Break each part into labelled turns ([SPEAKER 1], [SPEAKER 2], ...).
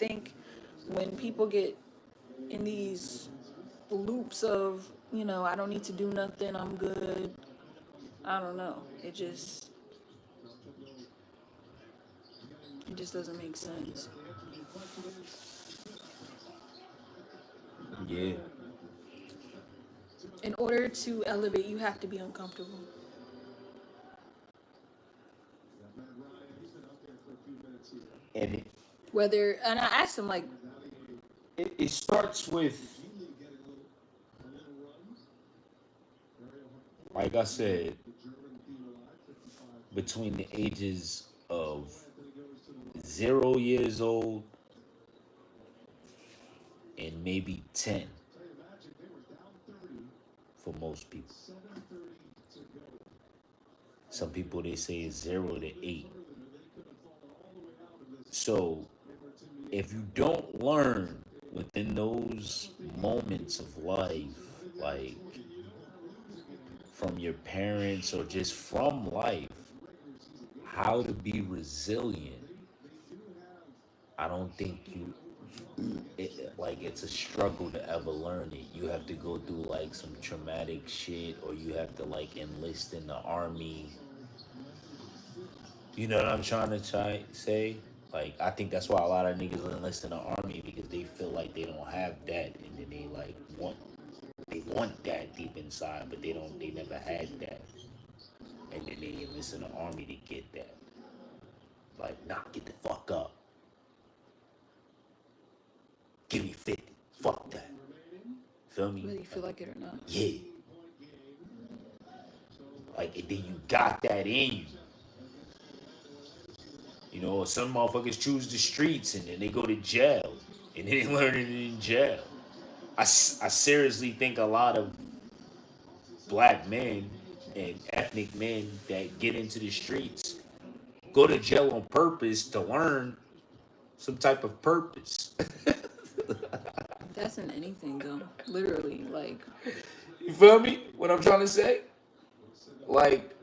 [SPEAKER 1] think when people get in these loops of, I don't need to do nothing, I'm good. I don't know. It just doesn't make sense.
[SPEAKER 2] Yeah.
[SPEAKER 1] In order to elevate, you have to be uncomfortable.
[SPEAKER 2] And it,
[SPEAKER 1] And I asked him, like,
[SPEAKER 2] it starts with, like I said, between the ages of 0 years old and maybe 10 for most people. Some people they say it's 0 to 8. So if you don't learn within those moments of life, like from your parents or just from life, how to be resilient, I don't think it's a struggle to ever learn it. You have to go through like some traumatic shit, or you have to like enlist in the army. You know what I'm trying to say? Like, I think that's why a lot of niggas enlist in the army, because they feel like they don't have that, and then they want that deep inside, but they never had that, and then they enlist in the army to get that. Like, nah, get the fuck up. Give me 50. Fuck that. Feel me?
[SPEAKER 1] whether you feel like it or not.
[SPEAKER 2] Yeah. Like, and then you got that in you. You know, some motherfuckers choose the streets and then they go to jail and then they learn it in jail. I seriously think a lot of black men and ethnic men that get into the streets go to jail on purpose to learn some type of purpose.
[SPEAKER 1] That's in anything, though. Literally, like,
[SPEAKER 2] You feel me? What I'm trying to say? Like,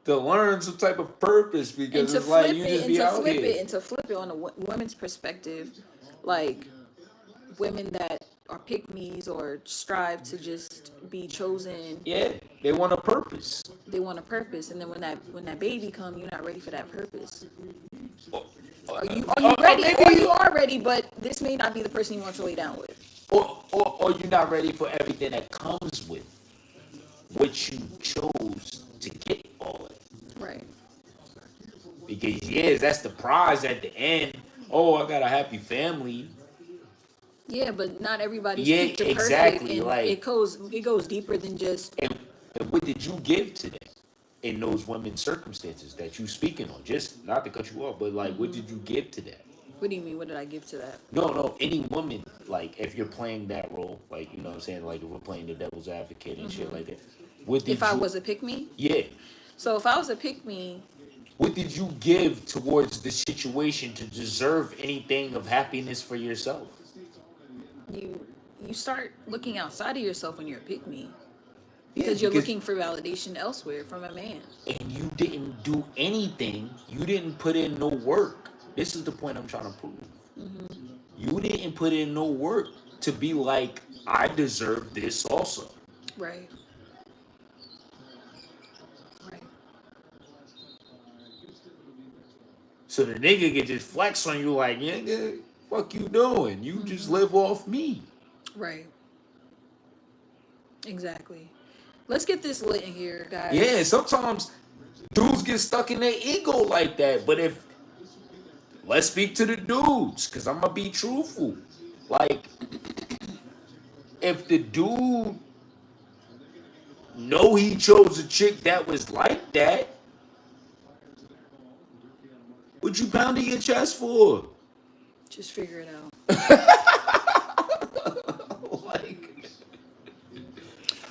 [SPEAKER 2] to learn some type of purpose,
[SPEAKER 1] and
[SPEAKER 2] because
[SPEAKER 1] to
[SPEAKER 2] it's like
[SPEAKER 1] flip
[SPEAKER 2] you
[SPEAKER 1] it,
[SPEAKER 2] just
[SPEAKER 1] and
[SPEAKER 2] be
[SPEAKER 1] to
[SPEAKER 2] out
[SPEAKER 1] flip
[SPEAKER 2] here.
[SPEAKER 1] it, and to flip it on a women's perspective, like women that are pick me's or strive to just be chosen.
[SPEAKER 2] Yeah, they want a purpose.
[SPEAKER 1] They want a purpose, and then when that baby come, you're not ready for that purpose.
[SPEAKER 2] Or,
[SPEAKER 1] Are you ready?
[SPEAKER 2] maybe
[SPEAKER 1] Or you are ready, but this may not be the person you want to lay down with.
[SPEAKER 2] or you're not ready for everything that comes with what you chose to get all it.
[SPEAKER 1] Right.
[SPEAKER 2] Because yes, that's the prize at the end. Oh, I got a happy family.
[SPEAKER 1] Yeah, but not everybody's
[SPEAKER 2] Yeah,
[SPEAKER 1] picture perfect,
[SPEAKER 2] exactly.
[SPEAKER 1] and
[SPEAKER 2] Like,
[SPEAKER 1] it goes deeper than just.
[SPEAKER 2] and what did you give to them in those women's circumstances that you speaking on? Just not to cut you off, but like, what did you give to that?
[SPEAKER 1] What do you mean? What did I give to that?
[SPEAKER 2] No, any woman, like, if you're playing that role, like, you know what I'm saying, like, if we're playing the devil's advocate and shit like that, what did
[SPEAKER 1] If I was a pick me,
[SPEAKER 2] yeah,
[SPEAKER 1] so if I was a pick me,
[SPEAKER 2] what did you give towards the situation to deserve anything of happiness for yourself?
[SPEAKER 1] you start looking outside of yourself when you're a pick me,
[SPEAKER 2] Yeah,
[SPEAKER 1] because you're looking for validation elsewhere from a man.
[SPEAKER 2] and you didn't do anything. You didn't put in no work. This is the point I'm trying to prove. You didn't put in no work to be like, I deserve this also.
[SPEAKER 1] Right. Right.
[SPEAKER 2] So the nigga can just flex on you like, nigga, fuck you doing? You just live off me.
[SPEAKER 1] Right. Exactly. Let's get this lit in here, guys.
[SPEAKER 2] Yeah, sometimes dudes get stuck in their ego like that. But let's speak to the dudes, because I'm going to be truthful. Like, if the dude know he chose a chick that was like that, what you pounding your chest for?
[SPEAKER 1] Just figure it out.
[SPEAKER 2] Like,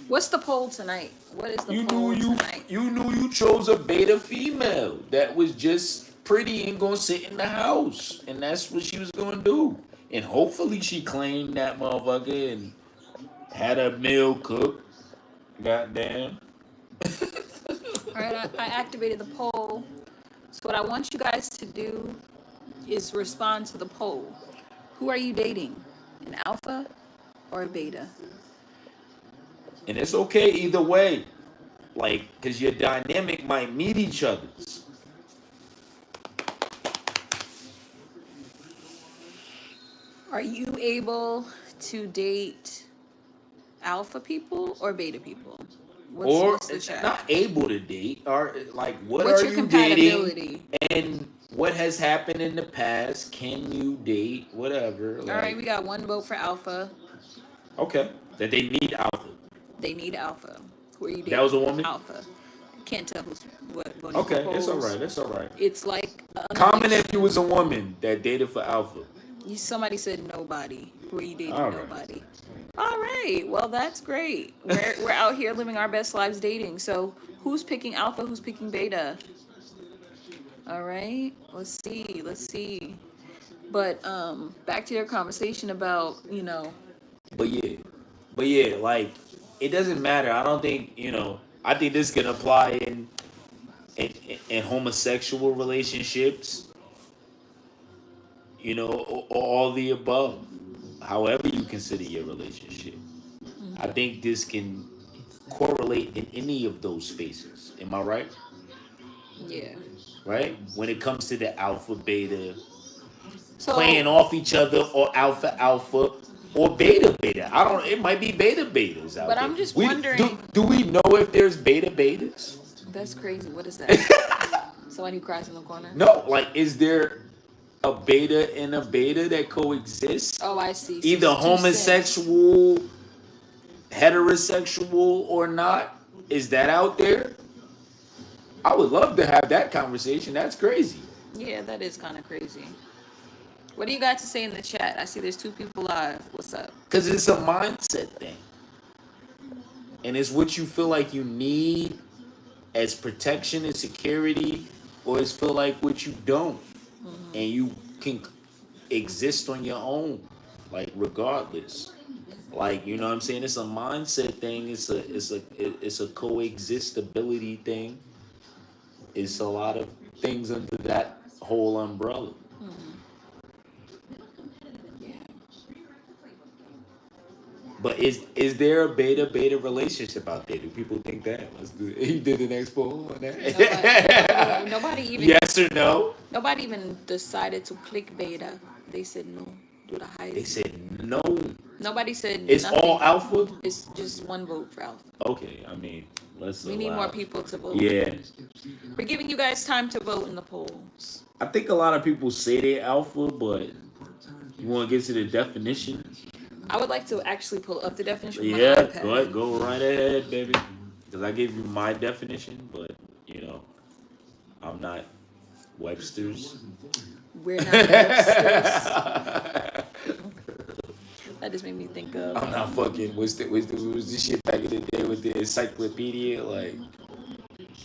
[SPEAKER 1] What's the poll tonight? What is the
[SPEAKER 2] you
[SPEAKER 1] poll
[SPEAKER 2] knew
[SPEAKER 1] tonight?
[SPEAKER 2] you chose a beta female that was just pretty and gonna sit in the house, and that's what she was gonna do. And hopefully she claimed that motherfucker and had a meal cooked. Goddamn.
[SPEAKER 1] All right, I activated the poll. So what I want you guys to do is respond to the poll. Who are you dating? An alpha or a beta?
[SPEAKER 2] And it's okay either way. Like, because your dynamic might meet each other's.
[SPEAKER 1] Are you able to date alpha people or beta people?
[SPEAKER 2] Or
[SPEAKER 1] What's the chat?
[SPEAKER 2] not able to date. Or, like, what
[SPEAKER 1] What's
[SPEAKER 2] are
[SPEAKER 1] your
[SPEAKER 2] you dating?
[SPEAKER 1] compatibility?
[SPEAKER 2] And what has happened in the past? Can you date? Whatever.
[SPEAKER 1] All
[SPEAKER 2] Like,
[SPEAKER 1] right, we got one vote for alpha.
[SPEAKER 2] okay. That they need alpha.
[SPEAKER 1] They need alpha. Who are you dating?
[SPEAKER 2] That was a woman?
[SPEAKER 1] Alpha. Can't tell who's what voting for
[SPEAKER 2] Okay, it's all
[SPEAKER 1] polls.
[SPEAKER 2] right. It's all right.
[SPEAKER 1] It's like
[SPEAKER 2] Comment if you was a woman that dated for alpha.
[SPEAKER 1] somebody said nobody. Who are you dating?
[SPEAKER 2] All right.
[SPEAKER 1] Nobody. All right. Well, that's great. We're out here living our best lives dating. So who's picking alpha? Who's picking beta? All right. Let's see. Let's see. But back to your conversation about
[SPEAKER 2] But yeah, like it doesn't matter. I don't think I think this can apply in homosexual relationships. Or all the above. However you consider your relationship, I think this can correlate in any of those spaces. Am I right?
[SPEAKER 1] yeah.
[SPEAKER 2] Right? When it comes to the alpha beta
[SPEAKER 1] So
[SPEAKER 2] playing off each other, or alpha alpha, or beta beta. I don't. It might be beta betas out
[SPEAKER 1] But
[SPEAKER 2] there.
[SPEAKER 1] I'm just
[SPEAKER 2] We,
[SPEAKER 1] wondering.
[SPEAKER 2] Do we know if there's beta betas?
[SPEAKER 1] That's crazy. What is that? Somebody who cries in the corner?
[SPEAKER 2] No. Like, is there a beta and a beta that coexist?
[SPEAKER 1] Oh, I see. So
[SPEAKER 2] Either
[SPEAKER 1] it's 2 cents.
[SPEAKER 2] homosexual, heterosexual, or not? Is that out there? I would love to have that conversation. That's crazy.
[SPEAKER 1] Yeah, that is kind of crazy. What do you got to say in the chat? I see there's 2 people live. What's up?
[SPEAKER 2] Because it's a mindset thing. And it's what you feel like you need as protection and security, or it's feel like what you don't. And you can exist on your own, like, regardless. Like, you know what I'm saying? It's a mindset thing. It's a coexistability thing. It's a lot of things under that whole umbrella.
[SPEAKER 1] Yeah.
[SPEAKER 2] But is there a beta relationship out there? Do people think that? He did the next poll on that.
[SPEAKER 1] Nobody even.
[SPEAKER 2] Yes or no?
[SPEAKER 1] Nobody even decided to click beta. They said no. Do the highest.
[SPEAKER 2] They said no.
[SPEAKER 1] Nobody said
[SPEAKER 2] It's
[SPEAKER 1] nothing.
[SPEAKER 2] all alpha?
[SPEAKER 1] It's just 1 vote for alpha.
[SPEAKER 2] Okay, I mean,
[SPEAKER 1] We need more people to vote.
[SPEAKER 2] Yeah.
[SPEAKER 1] We're giving you guys time to vote in the polls.
[SPEAKER 2] I think a lot of people say they're alpha, but you want to get to the definition?
[SPEAKER 1] I would like to actually pull up the definition. Of my
[SPEAKER 2] Yeah,
[SPEAKER 1] iPad.
[SPEAKER 2] go ahead, go right ahead, baby. Because I gave you my definition, but, I'm not Webster's.
[SPEAKER 1] We're not Webster's. That just made me think of.
[SPEAKER 2] I'm not fucking. Was this shit back in the day with the encyclopedia? Like,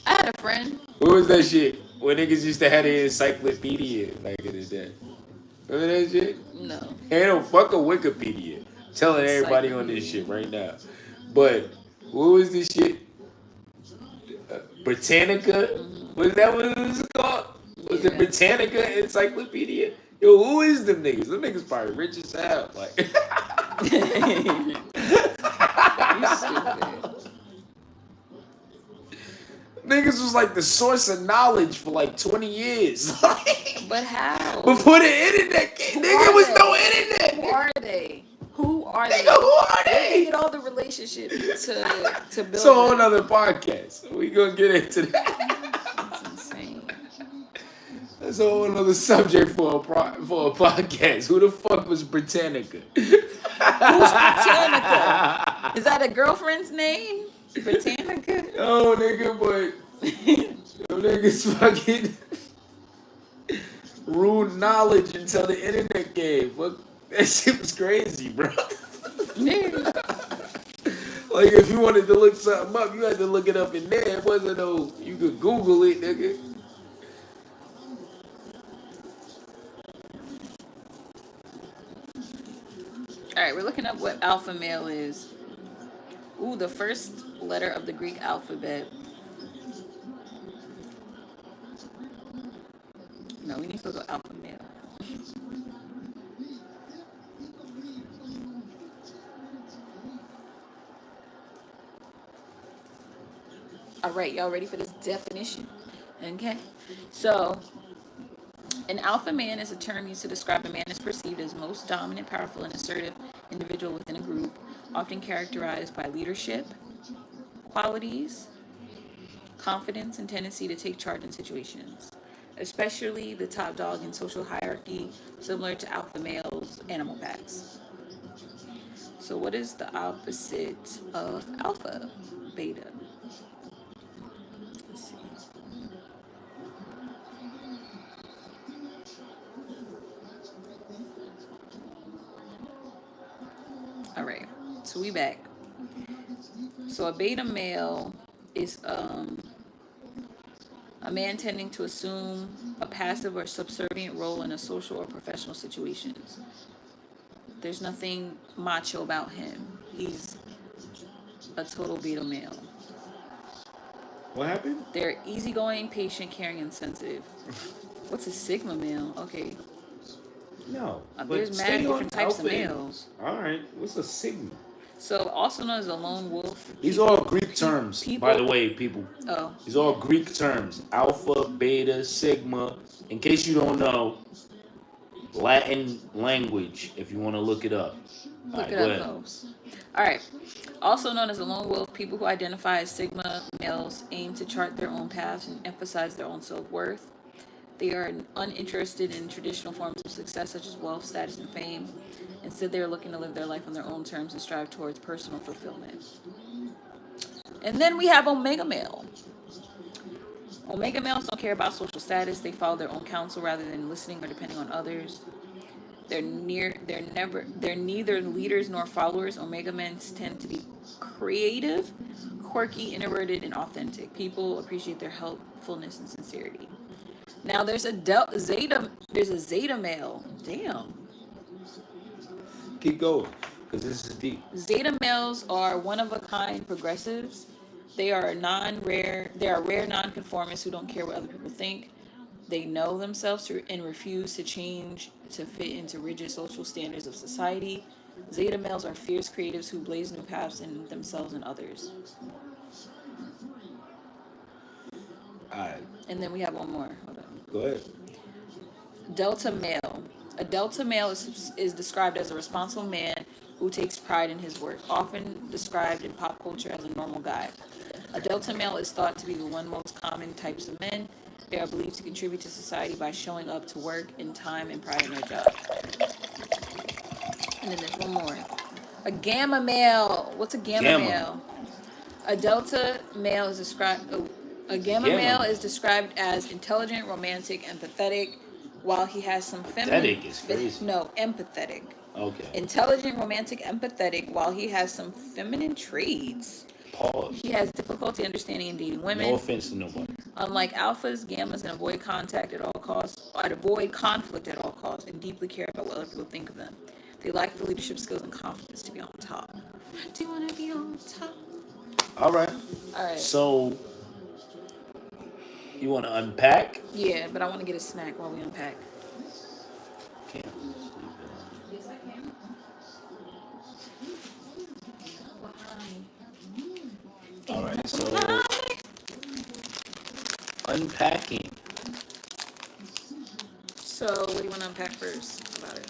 [SPEAKER 1] I had a friend.
[SPEAKER 2] what was that shit? When niggas used to have the encyclopedia back in the day. Remember that shit?
[SPEAKER 1] No.
[SPEAKER 2] Ain't no fucking Wikipedia. Telling everybody on this shit right now. But what was this shit? Britannica? Was that what it was called? Was it Britannica Encyclopedia? Yo, who is them niggas? Them niggas probably rich as hell. Like,
[SPEAKER 1] You stupid.
[SPEAKER 2] niggas was like the source of knowledge for like 20 years.
[SPEAKER 1] But how?
[SPEAKER 2] Before the internet came, nigga, was no internet.
[SPEAKER 1] Who are they? Who are they?
[SPEAKER 2] Nigga, who are
[SPEAKER 1] Where they
[SPEAKER 2] they?
[SPEAKER 1] get all the relationships to build?
[SPEAKER 2] It's a whole nother podcast. We gonna get into that.
[SPEAKER 1] That's insane.
[SPEAKER 2] That's a whole other subject for a podcast. Who the fuck was Britannica?
[SPEAKER 1] Who's Britannica? Is that a girlfriend's name? Britannica?
[SPEAKER 2] Oh, nigga, but them niggas fucking rude knowledge until the internet came. Fuck, that shit was crazy, bro. Like, if you wanted to look something up, you had to look it up in there. It wasn't no, you could Google it, nigga.
[SPEAKER 1] All right, we're looking up what alpha male is. Ooh, the first letter of the Greek alphabet. No, we need to go to alpha male. All right, y'all ready for this definition? Okay. So, an alpha man is a term used to describe a man as perceived as most dominant, powerful, and assertive individual within a group, often characterized by leadership qualities, confidence, and tendency to take charge in situations, especially the top dog in social hierarchy, similar to alpha males, animal packs. So, what is the opposite of alpha? Beta. Let's see. All right, so we back. So, a beta male is a man tending to assume a passive or subservient role in a social or professional situations. There's nothing macho about him. He's a total beta male.
[SPEAKER 2] What happened?
[SPEAKER 1] They're easygoing, patient, caring, and sensitive. What's a sigma male? Okay.
[SPEAKER 2] No.
[SPEAKER 1] There's mad different types of males.
[SPEAKER 2] All right. What's a sigma?
[SPEAKER 1] So, also known as a lone wolf.
[SPEAKER 2] These are all Greek terms, by the way, people.
[SPEAKER 1] Oh.
[SPEAKER 2] These are all Greek terms. Alpha, beta, sigma. In case you don't know, Latin language, if you want to look it up.
[SPEAKER 1] Look it up, folks. All right. Also known as a lone wolf, people who identify as sigma males aim to chart their own paths and emphasize their own self-worth. They are uninterested in traditional forms of success such as wealth, status, and fame. Instead, they are looking to live their life on their own terms and strive towards personal fulfillment. And then we have Omega Male. Omega males don't care about social status. They follow their own counsel rather than listening or depending on others. They're neither leaders nor followers. Omega men tend to be creative, quirky, introverted, and authentic. People appreciate their helpfulness and sincerity. Now there's a Zeta male. Damn.
[SPEAKER 2] Keep going, because this is deep.
[SPEAKER 1] Zeta males are one of a kind progressives. They are rare nonconformists who don't care what other people think. They know themselves and refuse to change to fit into rigid social standards of society. Zeta males are fierce creatives who blaze new paths in themselves and others.
[SPEAKER 2] Alright.
[SPEAKER 1] And then we have one more. Hold on.
[SPEAKER 2] Go ahead.
[SPEAKER 1] Delta male. A delta male is described as a responsible man who takes pride in his work, often described in pop culture as a normal guy. A delta male is thought to be the one most common types of men. They are believed to contribute to society by showing up to work in time and pride in their job. And then there's one more. A gamma male. What's a gamma male? A delta male is described. A gamma male is described as intelligent, romantic, empathetic, while he has some feminine.
[SPEAKER 2] Empathetic is crazy.
[SPEAKER 1] No, empathetic.
[SPEAKER 2] Okay.
[SPEAKER 1] Intelligent, romantic, empathetic, while he has some feminine traits.
[SPEAKER 2] Pause.
[SPEAKER 1] He has difficulty understanding and dating women.
[SPEAKER 2] No offense to nobody.
[SPEAKER 1] Unlike alphas, gammas can avoid conflict at all costs, and deeply care about what other people think of them. They lack the leadership skills and confidence to be on top. Do you want to be on top?
[SPEAKER 2] All right.
[SPEAKER 1] All right.
[SPEAKER 2] So, you want to unpack?
[SPEAKER 1] Yeah, but I want to get a snack while we unpack.
[SPEAKER 2] Can't.
[SPEAKER 1] Yes, I can.
[SPEAKER 2] All right. So, unpacking.
[SPEAKER 1] So, what do you want to unpack first about it?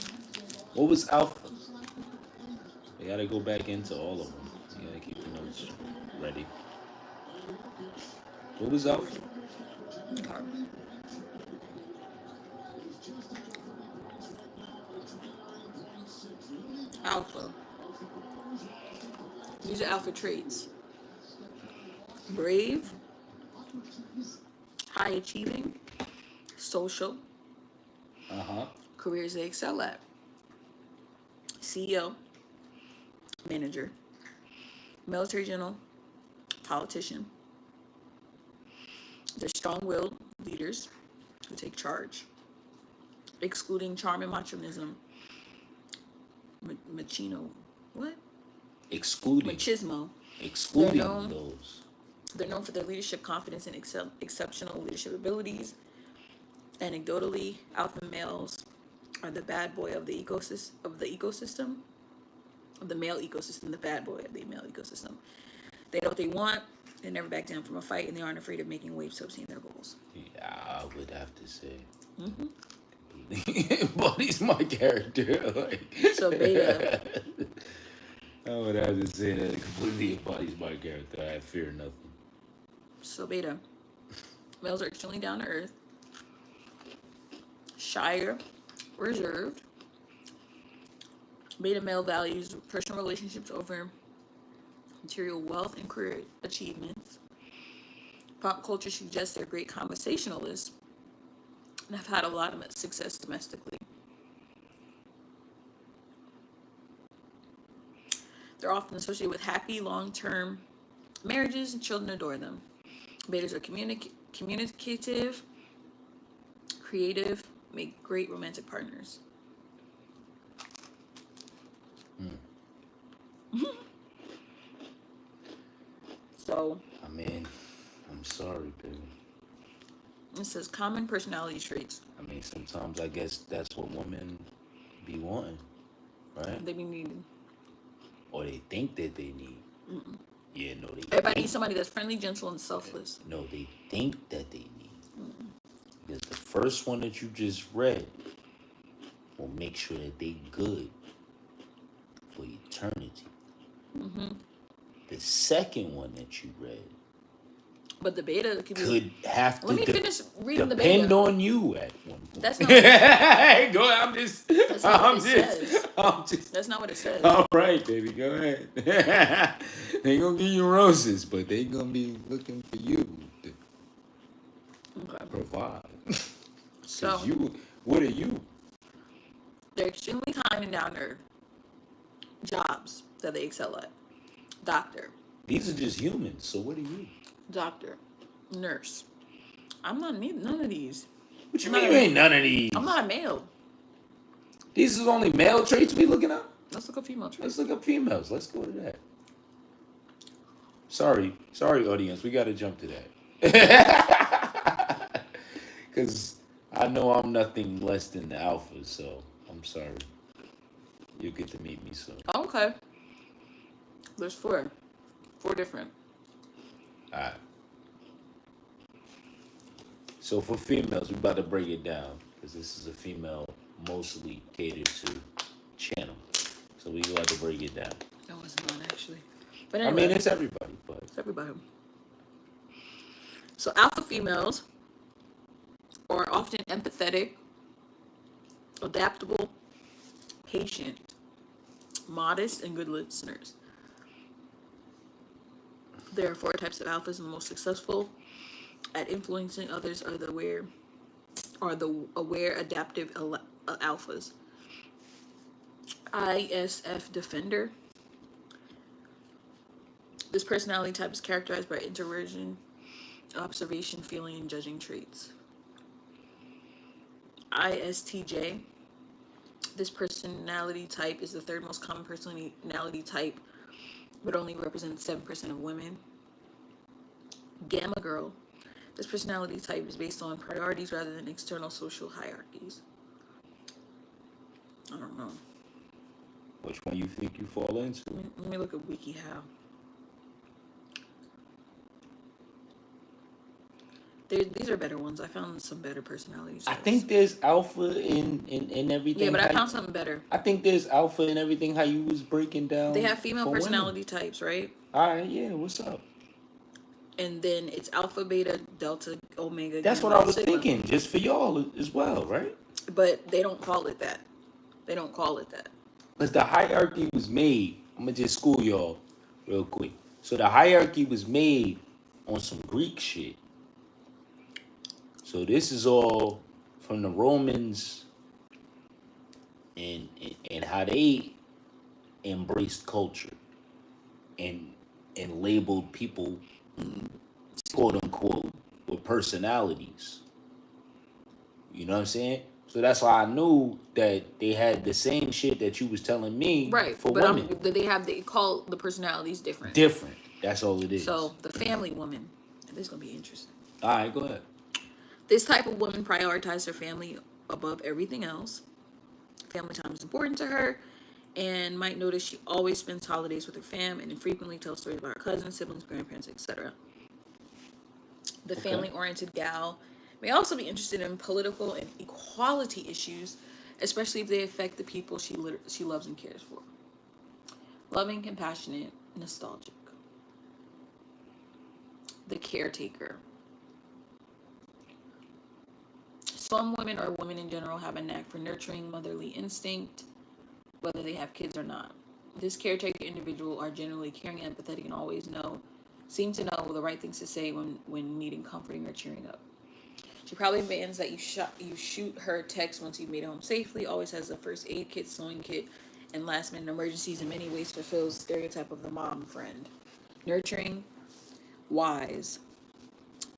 [SPEAKER 2] What was alpha? We gotta go back into all of them. You gotta keep the notes ready. What was alpha?
[SPEAKER 1] Okay. Alpha. These are alpha traits. Brave, high achieving, social, careers they excel at. CEO, manager, military general, politician. They're strong-willed leaders who take charge, excluding charm and machoism. Machino, what?
[SPEAKER 2] Excluding.
[SPEAKER 1] Machismo.
[SPEAKER 2] Excluding those.
[SPEAKER 1] They're known for their leadership confidence and exceptional leadership abilities. Anecdotally, alpha males are the bad boy of the ecosystem, of the male ecosystem, the bad boy of the male ecosystem. They know what they want, They never back down from a fight, and they aren't afraid of making waves to obtain their goals.
[SPEAKER 2] Yeah, I would have to say.
[SPEAKER 1] Mm-hmm.
[SPEAKER 2] Buddy's my character. Like,
[SPEAKER 1] So beta.
[SPEAKER 2] I would have to say that completely. Buddy's my character. I fear nothing.
[SPEAKER 1] So beta. Males are extremely down to earth, shyer, reserved. Beta male values personal relationships over material wealth and career achievements. Pop culture suggests they're great conversationalists and have had a lot of success domestically. They're often associated with happy long-term marriages, and children adore them. Betas are communicative, creative, make great romantic partners. So,
[SPEAKER 2] I mean, I'm sorry, baby.
[SPEAKER 1] it says common personality traits.
[SPEAKER 2] I mean, sometimes I guess that's what women be wanting, right?
[SPEAKER 1] They be needing.
[SPEAKER 2] Or they think that they need. Yeah, no, they
[SPEAKER 1] Everybody
[SPEAKER 2] think,
[SPEAKER 1] needs somebody that's friendly, gentle, and selfless.
[SPEAKER 2] no, they think that they need. Because the first one that you just read will make sure that they good for eternity. The second one that you read
[SPEAKER 1] But the beta
[SPEAKER 2] could have to
[SPEAKER 1] Let me finish reading the
[SPEAKER 2] depend
[SPEAKER 1] beta.
[SPEAKER 2] on you at one point.
[SPEAKER 1] That's not. What
[SPEAKER 2] Go. I'm just.
[SPEAKER 1] That's not
[SPEAKER 2] I'm
[SPEAKER 1] what it
[SPEAKER 2] just.
[SPEAKER 1] says.
[SPEAKER 2] I'm just.
[SPEAKER 1] That's not what it says.
[SPEAKER 2] All right, baby. Go ahead. They gonna give you roses, but they gonna be looking for you to
[SPEAKER 1] Okay.
[SPEAKER 2] provide.
[SPEAKER 1] So
[SPEAKER 2] you. What are you?
[SPEAKER 1] they're extremely kind and down to earth. Jobs that they excel at: doctor,
[SPEAKER 2] These are just humans. So what are you?
[SPEAKER 1] doctor, nurse. I'm not none of these.
[SPEAKER 2] What you
[SPEAKER 1] I'm
[SPEAKER 2] mean
[SPEAKER 1] not
[SPEAKER 2] you
[SPEAKER 1] a-
[SPEAKER 2] ain't none of these?
[SPEAKER 1] I'm not a male.
[SPEAKER 2] These is only male traits we looking up?
[SPEAKER 1] Let's look at female traits.
[SPEAKER 2] Let's look up females. Let's go to that. Sorry, audience. We got to jump to that. Because I know I'm nothing less than the alpha, so I'm sorry. You'll get to meet me soon.
[SPEAKER 1] Okay. There's four. Four different.
[SPEAKER 2] All right. So for females, we're about to break it down because this is a female mostly catered to channel. So we got to break it down.
[SPEAKER 1] That wasn't mine actually. But
[SPEAKER 2] I
[SPEAKER 1] anyway,
[SPEAKER 2] mean, it's everybody, but
[SPEAKER 1] it's everybody. So alpha females are often empathetic, adaptable, patient, modest, and good listeners. There are four types of alphas, and the most successful at influencing others are the aware adaptive alphas. ISF defender. This personality type is characterized by introversion, observation, feeling, and judging traits. ISTJ. This personality type is the third most common personality type, but only represents 7% of women. Gamma girl. This personality type is based on priorities rather than external social hierarchies. I don't know.
[SPEAKER 2] which one you think you fall into?
[SPEAKER 1] Let me look at WikiHow. These are better ones. I found some better personalities.
[SPEAKER 2] I think there's alpha in everything.
[SPEAKER 1] Yeah, but I found something better.
[SPEAKER 2] I think there's alpha in everything. How you was breaking down.
[SPEAKER 1] They have female
[SPEAKER 2] for
[SPEAKER 1] personality
[SPEAKER 2] women.
[SPEAKER 1] types, right?
[SPEAKER 2] All right, yeah. What's up?
[SPEAKER 1] And then it's alpha, beta, delta, omega.
[SPEAKER 2] That's
[SPEAKER 1] gamma,
[SPEAKER 2] what I was
[SPEAKER 1] sigma.
[SPEAKER 2] thinking, just for y'all as well, right?
[SPEAKER 1] But they don't call it that. They don't call it that.
[SPEAKER 2] Because the hierarchy was made. I'm gonna just school y'all real quick. So the hierarchy was made on some Greek shit. So this is all from the Romans and how they embraced culture and labeled people, quote unquote, with personalities. You know what I'm saying? So that's why I knew that they had the same shit that you was telling me,
[SPEAKER 1] Right.
[SPEAKER 2] for
[SPEAKER 1] But
[SPEAKER 2] women.
[SPEAKER 1] they call the personalities different.
[SPEAKER 2] Different. That's all it is.
[SPEAKER 1] So the family woman. And this is gonna be interesting.
[SPEAKER 2] All right, go ahead.
[SPEAKER 1] This type of woman prioritizes her family above everything else. Family time is important to her, and might notice she always spends holidays with her fam and frequently tells stories about her cousins, siblings, grandparents, etc. The
[SPEAKER 3] Okay.
[SPEAKER 1] family-oriented gal may also be interested in political and equality issues, especially if they affect the people she loves and cares for. Loving, compassionate, nostalgic. The caretaker. Some women or women in general have a knack for nurturing motherly instinct, whether they have kids or not. This caretaker individual are generally caring, empathetic, and always seem to know the right things to say when needing comforting or cheering up. She probably demands that you shoot her text once you've made it home safely. Always has a first aid kit, sewing kit, and last minute emergencies. In many ways, fulfills stereotype of the mom friend. Nurturing, wise.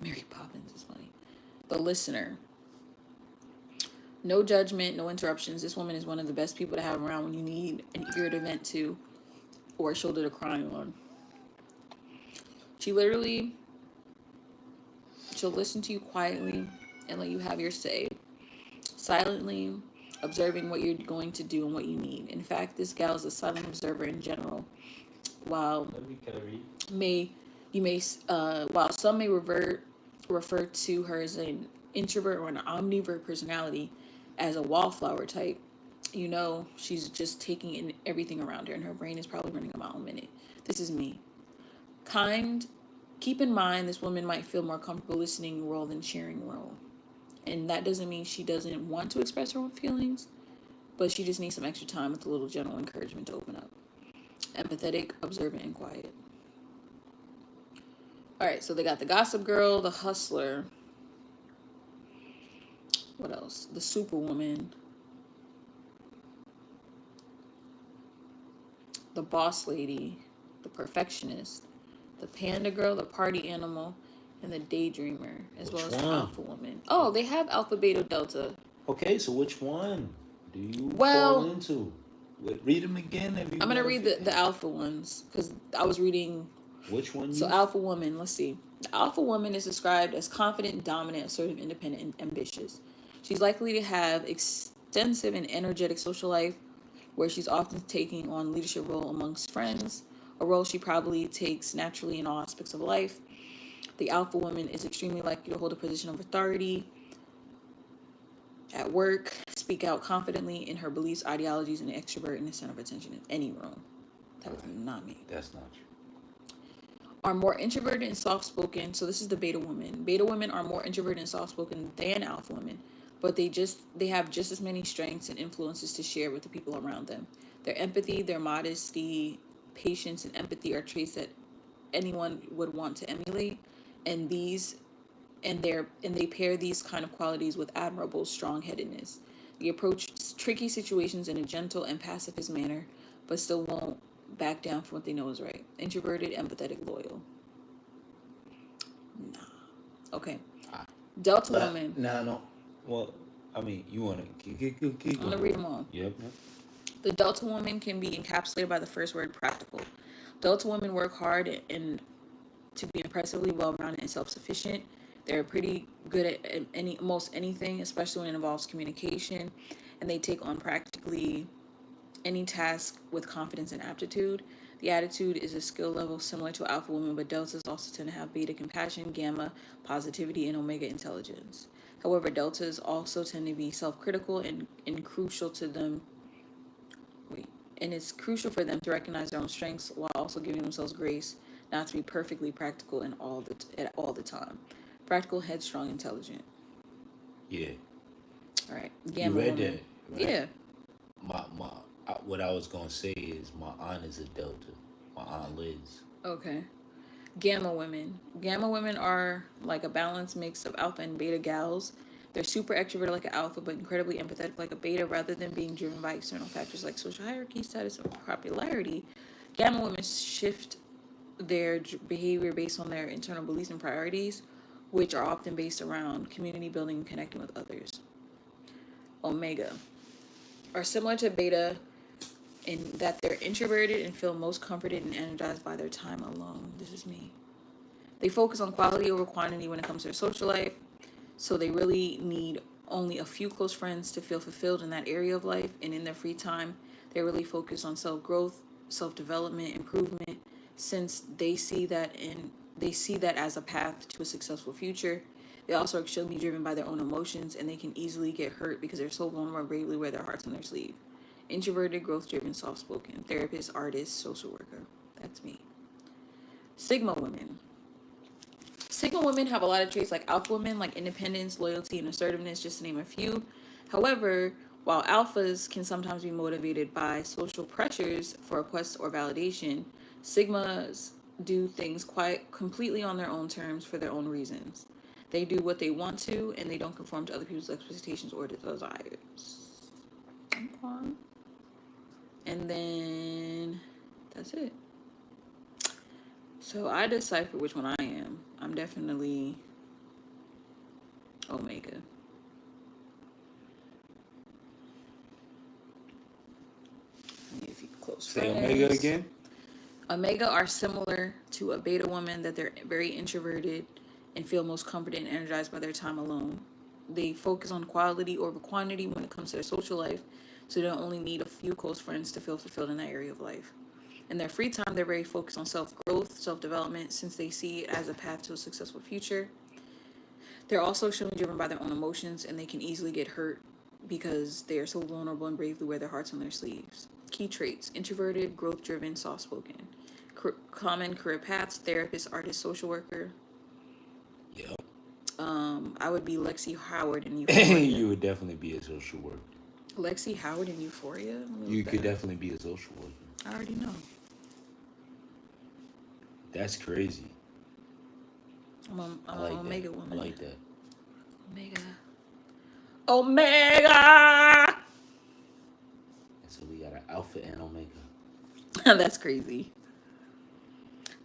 [SPEAKER 1] Mary Poppins is funny. The listener. No judgment, no interruptions. This woman is one of the best people to have around when you need an ear to vent to or a shoulder to cry on. She literally, she'll listen to you quietly and let you have your say, silently observing what you're going to do and what you need. In fact, this gal is a silent observer in general. While may you may while some may refer to her as an introvert or an omnivore personality, as a wallflower type, she's just taking in everything around her, and her brain is probably running a mile a minute. This is me. Kind. Keep in mind, this woman might feel more comfortable listening role than sharing role. And that doesn't mean she doesn't want to express her own feelings, but she just needs some extra time with a little gentle encouragement to open up. Empathetic, observant, and quiet. All right, so they got the gossip girl, the hustler. What else? The superwoman, the boss lady, the perfectionist, the panda girl, the party animal, and the daydreamer, as
[SPEAKER 3] Which
[SPEAKER 1] well as the
[SPEAKER 3] one?
[SPEAKER 1] alpha woman. Oh, they have alpha, beta, delta.
[SPEAKER 3] Okay, so which one do you fall
[SPEAKER 1] Well,
[SPEAKER 3] into? Read them again if you
[SPEAKER 1] I'm going to
[SPEAKER 3] want
[SPEAKER 1] read the alpha ones because I was reading.
[SPEAKER 3] Which one
[SPEAKER 1] So,
[SPEAKER 3] you?
[SPEAKER 1] alpha woman, let's see. The alpha woman is described as confident, dominant, assertive, independent, and ambitious. She's likely to have extensive and energetic social life where she's often taking on leadership role amongst friends, a role she probably takes naturally in all aspects of life. The alpha woman is extremely likely to hold a position of authority at work, speak out confidently in her beliefs, ideologies, and extrovert in the center of attention in any room. That was not me.
[SPEAKER 3] That's not true.
[SPEAKER 1] Are more introverted and soft-spoken. So this is the beta women. Beta women are more introverted and soft-spoken than alpha women, but they have just as many strengths and influences to share with the people around them. Their empathy, their modesty, patience, and empathy are traits that anyone would want to emulate, and they pair these kind of qualities with admirable strong-headedness. They approach tricky situations in a gentle and pacifist manner, but still won't back down from what they know is right. Introverted, empathetic, loyal. Nah. Okay. Delta woman.
[SPEAKER 3] No. Well, I mean, you want to keep
[SPEAKER 1] I'm going to read them all.
[SPEAKER 3] Yep.
[SPEAKER 1] The Delta woman can be encapsulated by the first word, practical. Delta women work hard and to be impressively well-rounded and self-sufficient. They're pretty good at most anything, especially when it involves communication, and they take on practically any task with confidence and aptitude. The attitude is a skill level similar to alpha women, but deltas also tend to have beta compassion, gamma positivity, and omega intelligence. However, deltas also tend to be self-critical and crucial to them. And it's crucial for them to recognize their own strengths while also giving themselves grace not to be perfectly practical at all the time. Practical, headstrong, intelligent.
[SPEAKER 3] Yeah.
[SPEAKER 1] All right.
[SPEAKER 3] You read
[SPEAKER 1] woman.
[SPEAKER 3] that, right?
[SPEAKER 1] Yeah.
[SPEAKER 3] What I was gonna say is my aunt is a Delta. My aunt Liz.
[SPEAKER 1] Okay. Gamma women. Gamma women are like a balanced mix of alpha and beta gals. They're super extroverted like an alpha, but incredibly empathetic like a beta. Rather than being driven by external factors like social hierarchy, status, or popularity, gamma women shift their behavior based on their internal beliefs and priorities, which are often based around community building and connecting with others. Omega are similar to beta in that they're introverted and feel most comforted and energized by their time alone. This is me. They focus on quality over quantity when it comes to their social life, so they really need only a few close friends to feel fulfilled in that area of life. And in their free time, they really focus on self-growth, self-development, improvement, since they see that in They see that as a path to a successful future. They also are extremely driven by their own emotions, and they can easily get hurt because they're so vulnerable and bravely wear their hearts on their sleeve. Introverted, growth-driven, soft-spoken, therapist, artist, social worker. That's me. Sigma women. Sigma women have a lot of traits like alpha women, like independence, loyalty, and assertiveness, just to name a few. However, while alphas can sometimes be motivated by social pressures for a quest or validation, sigmas do things quite completely on their own terms for their own reasons. They do what they want to, and they don't conform to other people's expectations or desires. Okay. And then that's it. So I decipher which one I am. I'm definitely Omega. If you close
[SPEAKER 3] Say
[SPEAKER 1] friends.
[SPEAKER 3] Omega again.
[SPEAKER 1] Omega are similar to a beta woman, that they're very introverted and feel most comforted and energized by their time alone. They focus on quality over quantity when it comes to their social life, so they don't only need a few close friends to feel fulfilled in that area of life. In their free time, they're very focused on self-growth, self-development, since they see it as a path to a successful future. They're also extremely driven by their own emotions, and they can easily get hurt because they are so vulnerable and bravely wear their hearts on their sleeves. Key traits: introverted, growth-driven, soft-spoken. Common career paths: therapist, artist, social worker.
[SPEAKER 3] Yep.
[SPEAKER 1] I would be Lexi Howard in Euphoria.
[SPEAKER 3] You would definitely be a social worker.
[SPEAKER 1] Lexi Howard in Euphoria?
[SPEAKER 3] You could definitely be a social worker.
[SPEAKER 1] I already know.
[SPEAKER 3] That's crazy.
[SPEAKER 1] I'm an
[SPEAKER 3] like
[SPEAKER 1] Omega
[SPEAKER 3] that.
[SPEAKER 1] woman.
[SPEAKER 3] I like that.
[SPEAKER 1] Omega!
[SPEAKER 3] So we got an alpha and omega.
[SPEAKER 1] That's crazy.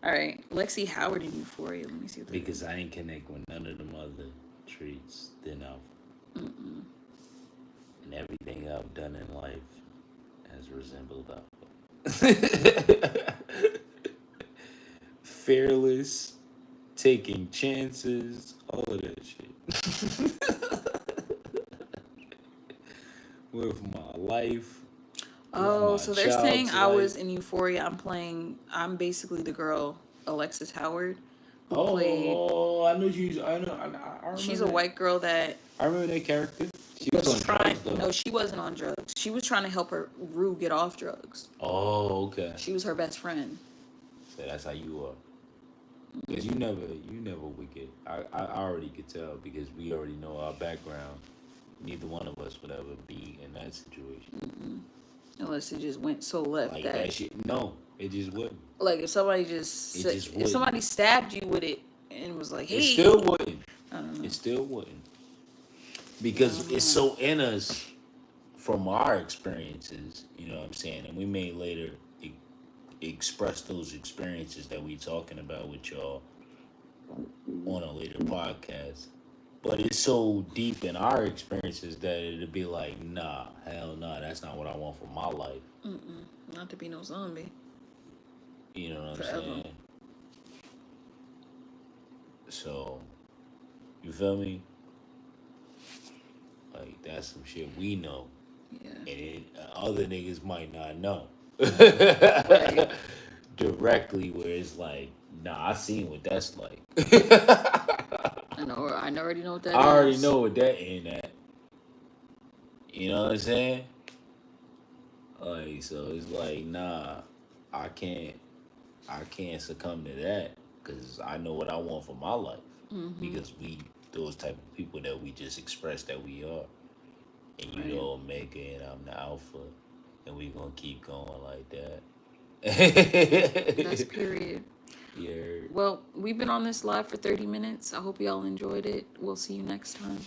[SPEAKER 1] All right, Lexi Howard in Euphoria. Let me see what that
[SPEAKER 3] Because
[SPEAKER 1] is.
[SPEAKER 3] I ain't connect with none of them other traits than alpha. And everything I've done in life has resembled alpha. Fearless, taking chances, all of that shit. With my life.
[SPEAKER 1] Oh, so they're saying
[SPEAKER 3] child's
[SPEAKER 1] I
[SPEAKER 3] life.
[SPEAKER 1] was in Euphoria. I'm basically the girl, Alexis Howard, who played.
[SPEAKER 3] Oh, I know you. I remember
[SPEAKER 1] She's a
[SPEAKER 3] that.
[SPEAKER 1] white girl that
[SPEAKER 3] I remember that character. She was on
[SPEAKER 1] trying.
[SPEAKER 3] drugs, though.
[SPEAKER 1] No, she wasn't on drugs. She was trying to help her Rue get off drugs.
[SPEAKER 3] Oh, okay.
[SPEAKER 1] She was her best friend.
[SPEAKER 3] So that's how you are. Because you never would get. I already could tell because we already know our background. Neither one of us would ever be in that situation.
[SPEAKER 1] Unless it just went so left
[SPEAKER 3] Like
[SPEAKER 1] that,
[SPEAKER 3] that shit. No, it just wouldn't.
[SPEAKER 1] like if somebody just,
[SPEAKER 3] It
[SPEAKER 1] said,
[SPEAKER 3] just
[SPEAKER 1] if
[SPEAKER 3] wouldn't.
[SPEAKER 1] somebody stabbed you with it and was like, hey,
[SPEAKER 3] It still wouldn't.
[SPEAKER 1] I don't know.
[SPEAKER 3] It still wouldn't. Because it's so in us from our experiences, you know what I'm saying? And we may later express those experiences that we talking about with y'all on a later podcast. But it's so deep in our experiences that it'll be like, nah, hell nah, that's not what I want for my life.
[SPEAKER 1] Not to be no zombie.
[SPEAKER 3] You know what
[SPEAKER 1] Forever.
[SPEAKER 3] I'm saying? So, you feel me? Like, that's some shit we know.
[SPEAKER 1] Yeah.
[SPEAKER 3] And other niggas might not know.
[SPEAKER 1] Right.
[SPEAKER 3] Directly, where it's like, nah, I seen what that's like.
[SPEAKER 1] I already know what that is.
[SPEAKER 3] I already know what that ain't at. You know what I'm saying? Like, so it's like, nah, I can't succumb to that because I know what I want for my life. Because we those type of people that we just express that we are. And you the Omega and I'm the Alpha, and we gonna keep going like that.
[SPEAKER 1] That's period.
[SPEAKER 3] Yeah.
[SPEAKER 1] Well, we've been on this live for 30 minutes. I hope y'all enjoyed it. We'll see you next time.